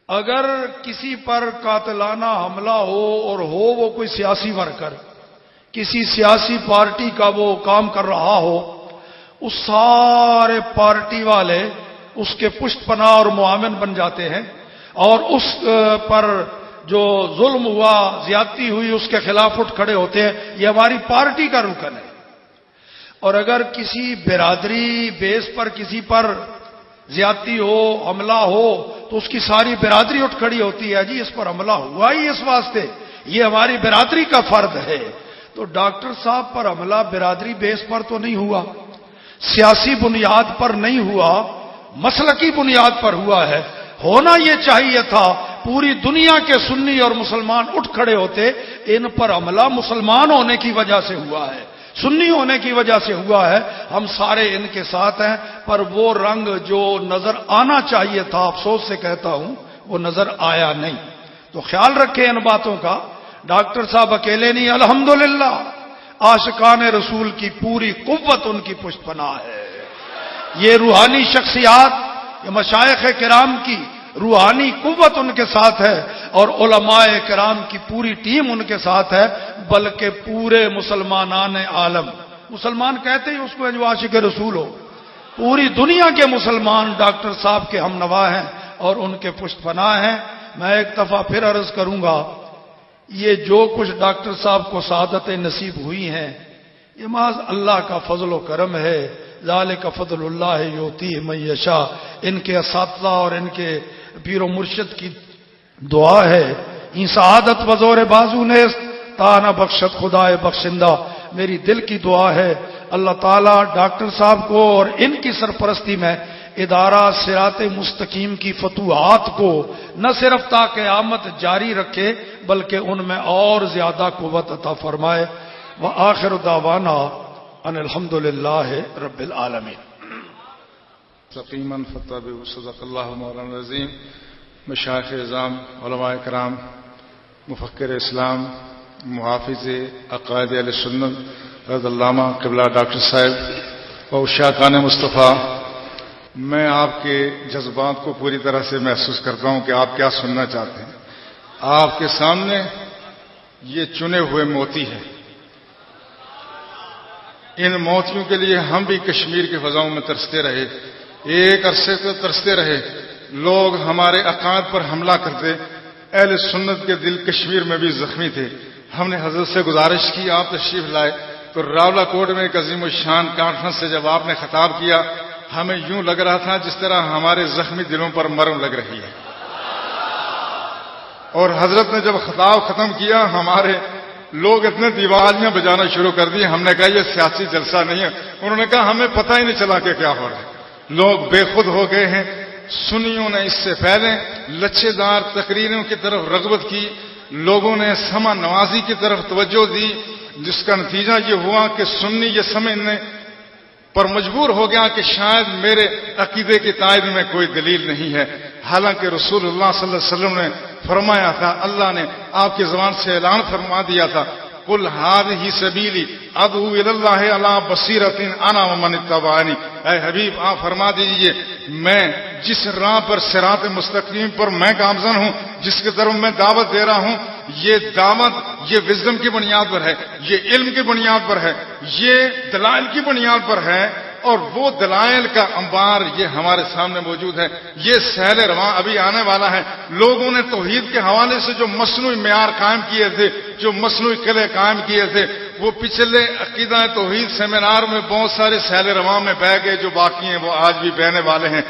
اگر کسی پر قاتلانہ حملہ ہو اور ہو وہ کوئی سیاسی ورکر، کسی سیاسی پارٹی کا وہ کام کر رہا ہو، اس سارے پارٹی والے اس کے پشت پناہ اور معاون بن جاتے ہیں، اور اس پر جو ظلم ہوا، زیادتی ہوئی، اس کے خلاف اٹھ کھڑے ہوتے ہیں۔ یہ ہماری پارٹی کا رکن ہے۔ اور اگر کسی برادری بیس پر کسی پر زیادتی ہو، حملہ ہو، تو اس کی ساری برادری اٹھ کھڑی ہوتی ہے، جی اس پر حملہ ہوا ہی اس واسطے، یہ ہماری برادری کا فرد ہے۔ تو ڈاکٹر صاحب پر حملہ برادری بیس پر تو نہیں ہوا، سیاسی بنیاد پر نہیں ہوا، مسلکی بنیاد پر ہوا ہے۔ ہونا یہ چاہیے تھا پوری دنیا کے سنی اور مسلمان اٹھ کھڑے ہوتے، ان پر حملہ مسلمان ہونے کی وجہ سے ہوا ہے، سنی ہونے کی وجہ سے ہوا ہے، ہم سارے ان کے ساتھ ہیں، پر وہ رنگ جو نظر آنا چاہیے تھا، افسوس سے کہتا ہوں، وہ نظر آیا نہیں۔ تو خیال رکھیں ان باتوں کا۔ ڈاکٹر صاحب اکیلے نہیں، الحمدللہ عاشقان رسول کی پوری قوت ان کی پشت پناہ ہے۔ یہ روحانی شخصیات، یہ مشائخ کرام کی روحانی قوت ان کے ساتھ ہے، اور علماء کرام کی پوری ٹیم ان کے ساتھ ہے، بلکہ پورے مسلمانان عالم، مسلمان کہتے ہی اس کو جو عاشق رسول ہو، پوری دنیا کے مسلمان ڈاکٹر صاحب کے ہم نوا ہیں اور ان کے پشت پناہ ہیں۔ میں ایک دفعہ پھر عرض کروں گا، یہ جو کچھ ڈاکٹر صاحب کو سعادتیں نصیب ہوئی ہیں، یہ محض اللہ کا فضل و کرم ہے۔ ذالک فضل اللہ یؤتیہ من یشاء، ان کے اساتذہ اور ان کے پیر و مرشد کی دعا ہے۔ این سعادت وزور بازو نیست تانا بخشت خدائے بخشندہ، میری دل کی دعا ہے اللہ تعالیٰ ڈاکٹر صاحب کو اور ان کی سرپرستی میں ادارہ صراط مستقیم کی فتوحات کو نہ صرف تا قیامت جاری رکھے، بلکہ ان میں اور زیادہ قوت عطا فرمائے۔ وآخر دعوانا ان الحمدللہ رب العالمین۔ تقیماً فتح صدق اللہ مولانا العظیم۔ مشائخ اعظام، علماء کرام، مفکر اسلام، محافظ عقائد اہل سنت رضی علامہ قبلہ ڈاکٹر صاحب اور عشاقان مصطفیٰ، میں آپ کے جذبات کو پوری طرح سے محسوس کرتا ہوں کہ آپ کیا سننا چاہتے ہیں۔ آپ کے سامنے یہ چنے ہوئے موتی ہیں، ان موتیوں کے لیے ہم بھی کشمیر کی فضاؤں میں ترستے رہے، ایک عرصے سے ترستے رہے، لوگ ہمارے عقائد پر حملہ کرتے، اہل سنت کے دل کشمیر میں بھی زخمی تھے۔ ہم نے حضرت سے گزارش کی آپ تشریف لائے تو راولہ کوٹ میں ایک عظیم الشان کانفرنس سے جب آپ نے خطاب کیا، ہمیں یوں لگ رہا تھا جس طرح ہمارے زخمی دلوں پر مرہم لگ رہی ہے، اور حضرت نے جب خطاب ختم کیا ہمارے لوگ اتنے دیوالیاں بجانا شروع کر دی، ہم نے کہا یہ سیاسی جلسہ نہیں ہے، انہوں نے کہا ہمیں پتہ ہی نہیں چلا کہ کیا ہو رہا ہے، لوگ بے خود ہو گئے ہیں۔ سنیوں نے اس سے پہلے لچھے دار تقریروں کی طرف رغبت کی، لوگوں نے سما نوازی کی طرف توجہ دی، جس کا نتیجہ یہ ہوا کہ سنی یہ سمجھنے پر مجبور ہو گیا کہ شاید میرے عقیدے کی تائید میں کوئی دلیل نہیں ہے، حالانکہ رسول اللہ صلی اللہ علیہ وسلم نے فرمایا تھا، اللہ نے آپ کی زبان سے اعلان فرما دیا تھا، قل ھذہ سبیلی ادعو الی اللہ علی بصیرۃ انا ومن اتبعنی، اے حبیب آپ فرما دیجئے میں جس راہ پر صراط مستقیم پر میں گامزن ہوں، جس کی طرف میں دعوت دے رہا ہوں، یہ دعوت یہ وزڈم کی بنیاد پر ہے، یہ علم کی بنیاد پر ہے، یہ دلائل کی بنیاد پر ہے، اور وہ دلائل کا انبار یہ ہمارے سامنے موجود ہے۔ یہ سیل رواں ابھی آنے والا ہے۔ لوگوں نے توحید کے حوالے سے جو مصنوعی معیار قائم کیے تھے، جو مصنوعی قلعے قائم کیے تھے، وہ پچھلے عقیدہ توحید سیمینار میں بہت سارے سیل رواں میں بہہ گئے، جو باقی ہیں وہ آج بھی بہنے والے ہیں۔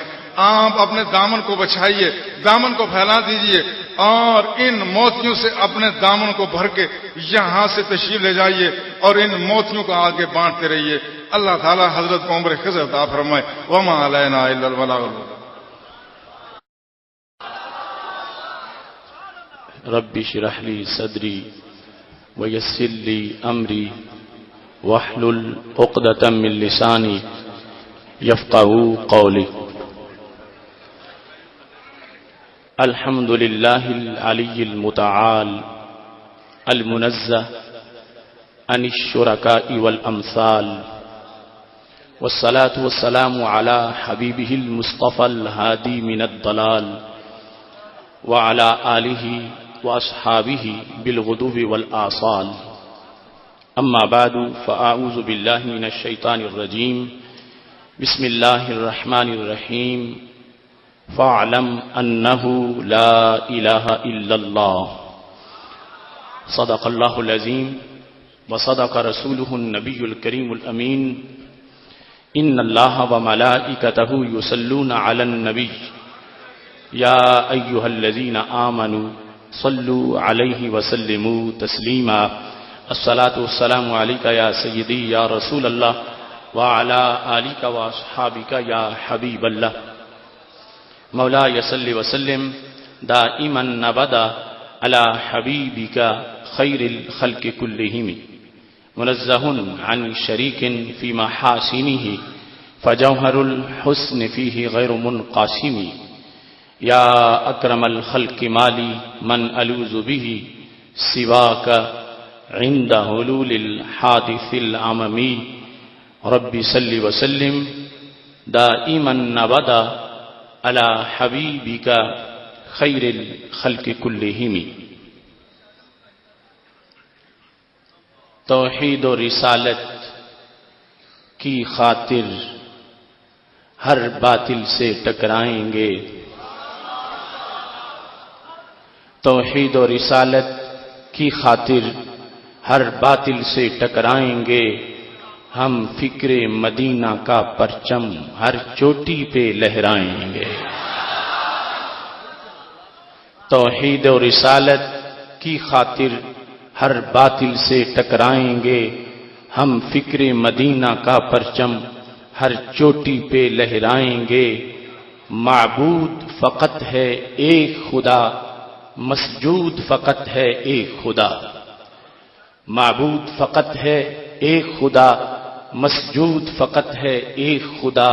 آپ اپنے دامن کو بچھائیے، دامن کو پھیلا دیجئے، اور ان موتیوں سے اپنے دامن کو بھر کے یہاں سے تشریف لے جائیے اور ان موتیوں کو آگے بانٹتے رہیے۔ اللہ تعالی حضرت کو عمر خضر عطا فرمائے۔ وما علینا الا البلاغ۔ رب اشرح لي صدري ويسر لي امري واحلل عقدة من لساني يفقهوا قولي۔ الحمد لله العلي المتعال المنزه عن الشركاء والامثال، والصلاة والسلام على حبيبه المصطفى الهادي من الضلال وعلى آله وأصحابه بالغدو والآصال. أما بعد فأعوذ بالله من الشيطان الرجيم. بسم الله الرحمن الرحيم. فاعلم أنه لا إله إلا الله. صدق الله العظيم وصدق رسوله النبي الكريم الأمين. إن الله وملائكته يصلون على النبي يا أيها الذين آمنوا صلوا عليه وسلموا تسليما. الصلاة والسلام عليك يا سيدي يا رسول الله وعلى آلك وأصحابك يا حبيب الله. مولاي صل وسلم دائما أبدا على حبيبك خير الخلق كلهم منزه عن شريك في محاسنه فجوهر الحسن فيه غير منقسم. يا أكرم الخلق مالي من ألوذ به سواك عند حلول الحادث العممي. رب صل وسلم دائما أبدا على حبيبك خير الخلق كلهم. توحید و رسالت کی خاطر ہر باطل سے ٹکرائیں گے. توحید و رسالت کی خاطر ہر باطل سے ٹکرائیں گے. ہم فکر مدینہ کا پرچم ہر چوٹی پہ لہرائیں گے. توحید و رسالت کی خاطر ہر باطل سے ٹکرائیں گے. ہم فکر مدینہ کا پرچم ہر چوٹی پہ لہرائیں گے. معبود فقط ہے ایک خدا، مسجود فقط ہے ایک خدا. معبود فقط ہے ایک خدا، مسجود فقط ہے ایک خدا.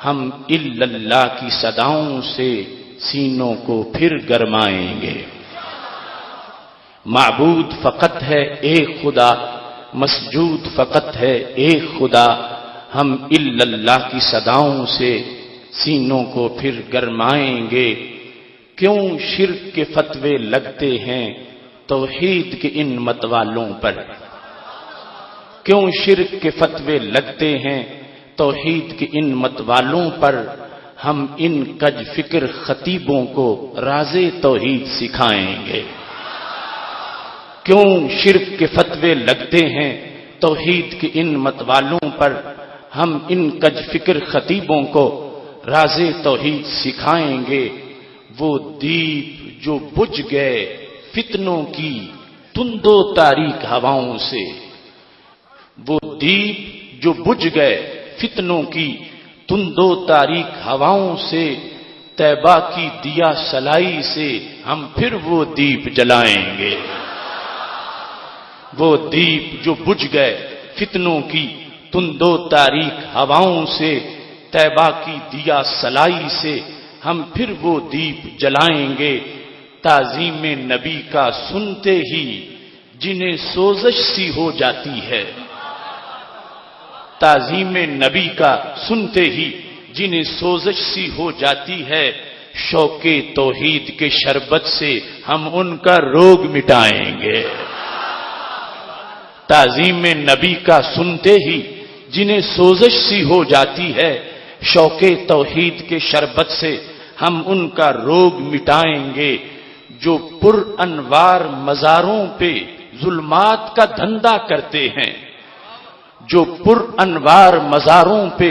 ہم الا اللہ کی صداؤں سے سینوں کو پھر گرمائیں گے. معبود فقط ہے ایک خدا، مسجود فقط ہے ایک خدا. ہم الا اللہ کی صداؤں سے سینوں کو پھر گرمائیں گے. کیوں شرک کے فتوے لگتے ہیں توحید کے ان متوالوں پر؟ کیوں شرک کے فتوے لگتے ہیں توحید کے ان متوالوں پر؟ ہم ان کج فکر خطیبوں کو راز توحید سکھائیں گے. کیوں شرک کے فتوے لگتے ہیں توحید کے ان متوالوں پر؟ ہم ان کج فکر خطیبوں کو راز توحید سکھائیں گے. وہ دیپ جو بجھ گئے فتنوں کی تند و تاریک ہواؤں سے، وہ دیپ جو بجھ گئے فتنوں کی تند و تاریک ہواؤں سے، طیبہ کی دیا سلائی سے ہم پھر وہ دیپ جلائیں گے. وہ دیپ جو بجھ گئے فتنوں کی تند و تاریک ہواؤں سے، طیبہ کی دیا سلائی سے ہم پھر وہ دیپ جلائیں گے. تعظیم نبی کا سنتے ہی جنہیں سوزش سی ہو جاتی ہے، تعظیم نبی کا سنتے ہی جنہیں سوزش سی ہو جاتی ہے، شوق توحید کے شربت سے ہم ان کا روگ مٹائیں گے. تعظیم نبی کا سنتے ہی جنہیں سوزش سی ہو جاتی ہے، شوق توحید کے شربت سے ہم ان کا روگ مٹائیں گے. جو پر انوار مزاروں پہ ظلمات کا دھندا کرتے ہیں، جو پر انوار مزاروں پہ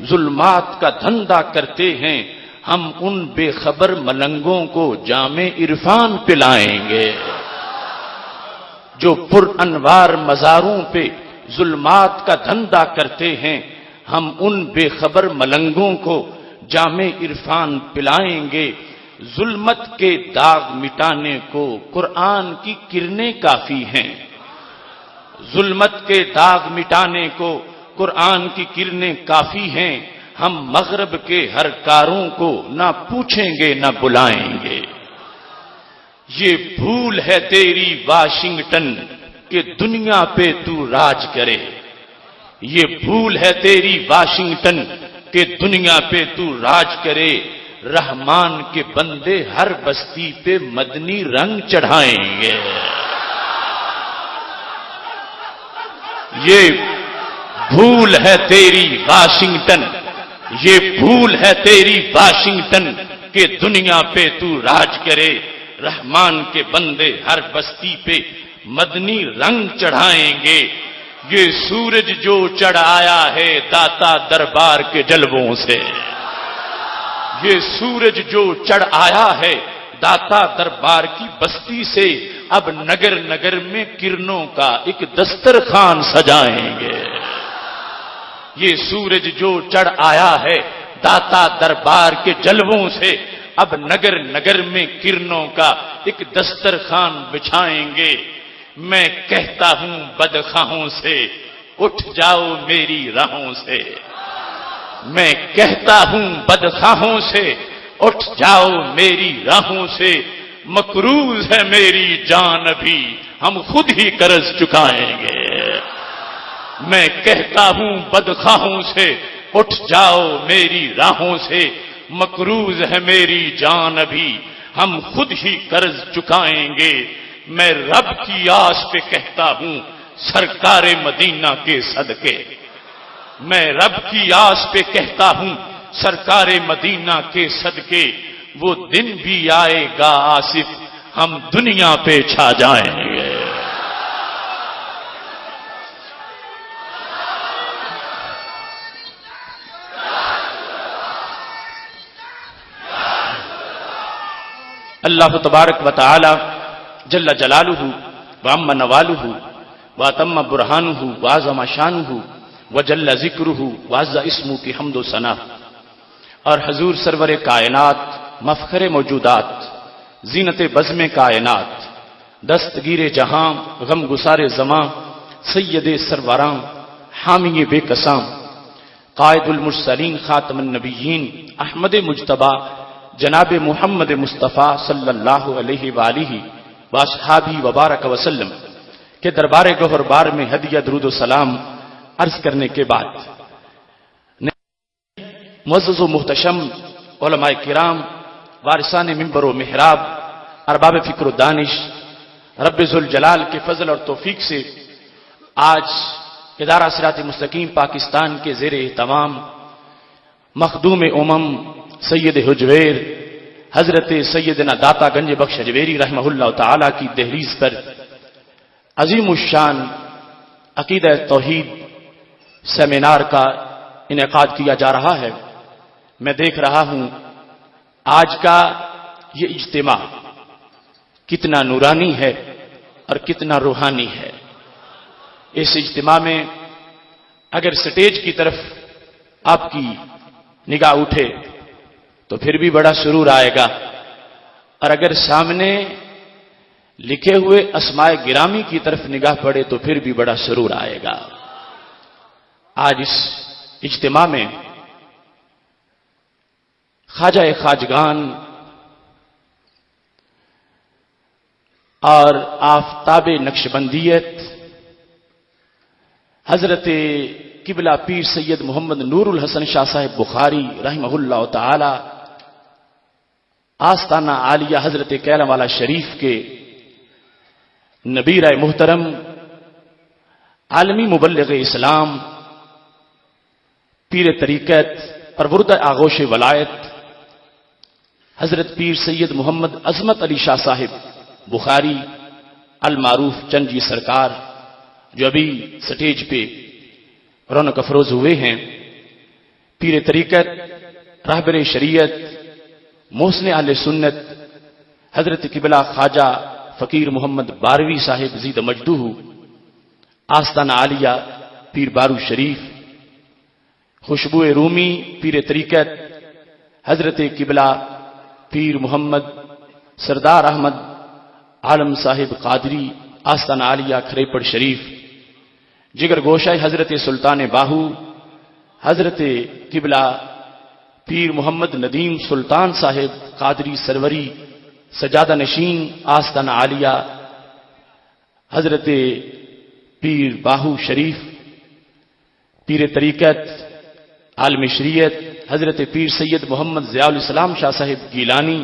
ظلمات کا دھندا کرتے ہیں، ہم ان بے خبر ملنگوں کو جام عرفان پلائیں گے. جو پر انوار مزاروں پہ ظلمات کا دھندا کرتے ہیں، ہم ان بے خبر ملنگوں کو جام عرفان پلائیں گے. ظلمت کے داغ مٹانے کو قرآن کی کرنیں کافی ہیں. ظلمت کے داغ مٹانے کو قرآن کی کرنیں کافی ہیں. ہم مغرب کے ہر کاروں کو نہ پوچھیں گے نہ بلائیں گے. یہ بھول ہے تیری واشنگٹن کہ دنیا پہ تو راج کرے. یہ بھول ہے تیری واشنگٹن کہ دنیا پہ تو راج کرے. رحمان کے بندے ہر بستی پہ مدنی رنگ چڑھائیں گے. یہ بھول ہے تیری واشنگٹن، یہ بھول ہے تیری واشنگٹن کہ دنیا پہ تو راج کرے. رحمان کے بندے ہر بستی پہ مدنی رنگ چڑھائیں گے. یہ سورج جو چڑھ آیا ہے داتا دربار کے جلووں سے، یہ سورج جو چڑھ آیا ہے داتا دربار کی بستی سے، اب نگر نگر میں کرنوں کا ایک دسترخوان سجائیں گے. یہ سورج جو چڑھ آیا ہے داتا دربار کے جلووں سے، اب نگر نگر میں کرنوں کا ایک دسترخوان بچھائیں گے. میں کہتا ہوں بدخواہوں سے اٹھ جاؤ میری راہوں سے، میں کہتا ہوں بدخواہوں سے اٹھ جاؤ میری راہوں سے. مقروض ہے میری جان ابھی ہم خود ہی قرض چکائیں گے. میں کہتا ہوں بدخواہوں سے اٹھ جاؤ میری راہوں سے، مقروض ہے میری جان ابھی ہم خود ہی قرض چکائیں گے. میں رب کی آس پہ کہتا ہوں سرکار مدینہ کے صدقے، میں رب کی آس پہ کہتا ہوں سرکار مدینہ کے صدقے، وہ دن بھی آئے گا آصف ہم دنیا پہ چھا جائیں گے. اللہ تبارک و تعالی جل جلالہ وعم نوالہ واتم برہانہ وعظم شانہ وجل ذکرہ وعز اسمہ کی حمد و ثنا. اور حضور سرور کائنات، مفخر موجودات، زینت بزم کائنات، دستگیر جہاں، غم گسار زماں، سید سروراں، حامی بے قساں، قائد المرسلین، خاتم النبیین، احمد مجتبی جناب محمد مصطفیٰ صلی اللہ علیہ وآلہ واصحابہ وبارک وسلم کے دربار گوہر بار میں ہدیہ درود و سلام عرض کرنے کے بعد، معزز و محتشم علماء کرام، وارثان منبر و محراب، ارباب فکر و دانش، رب ذوالجلال کے فضل اور توفیق سے آج ادارہ صراط مستقیم پاکستان کے زیر اہتمام مخدوم امم سید حجویر حضرت سیدنا داتا گنج بخش حجویری رحمہ اللہ تعالی کی دہلیز پر عظیم الشان عقیدہ توحید سیمینار کا انعقاد کیا جا رہا ہے. میں دیکھ رہا ہوں آج کا یہ اجتماع کتنا نورانی ہے اور کتنا روحانی ہے. اس اجتماع میں اگر سٹیج کی طرف آپ کی نگاہ اٹھے تو پھر بھی بڑا سرور آئے گا، اور اگر سامنے لکھے ہوئے اسماء گرامی کی طرف نگاہ پڑے تو پھر بھی بڑا سرور آئے گا. آج اس اجتماع میں خواجہ خواجگان اور آفتاب نقشبندیت حضرت قبلہ پیر سید محمد نور الحسن شاہ صاحب بخاری رحمہ اللہ تعالی آستانہ عالیہ حضرت کیلم والا شریف کے نبیرہ محترم عالمی مبلغ اسلام پیر طریقت پروردہ آغوش ولایت حضرت پیر سید محمد عظمت علی شاہ صاحب بخاری المعروف چنجی سرکار جو ابھی سٹیج پہ رونق افروز ہوئے ہیں، پیر طریقت راہبر شریعت محسن اہل سنت حضرت قبلہ خواجہ فقیر محمد باروی صاحب زید مجدہ آستانہ عالیہ پیر بارو شریف خوشبو رومی پیر طریقت حضرت قبلہ پیر محمد سردار احمد عالم صاحب قادری آستانہ عالیہ کھریپڑ شریف جگر گوشہ حضرت سلطان باہو حضرت قبلہ پیر محمد ندیم سلطان صاحب قادری سروری سجادہ نشین آستانہ عالیہ حضرت پیر باہو شریف پیر طریقت عالم شریعت حضرت پیر سید محمد ضیاء الاسلام شاہ صاحب گیلانی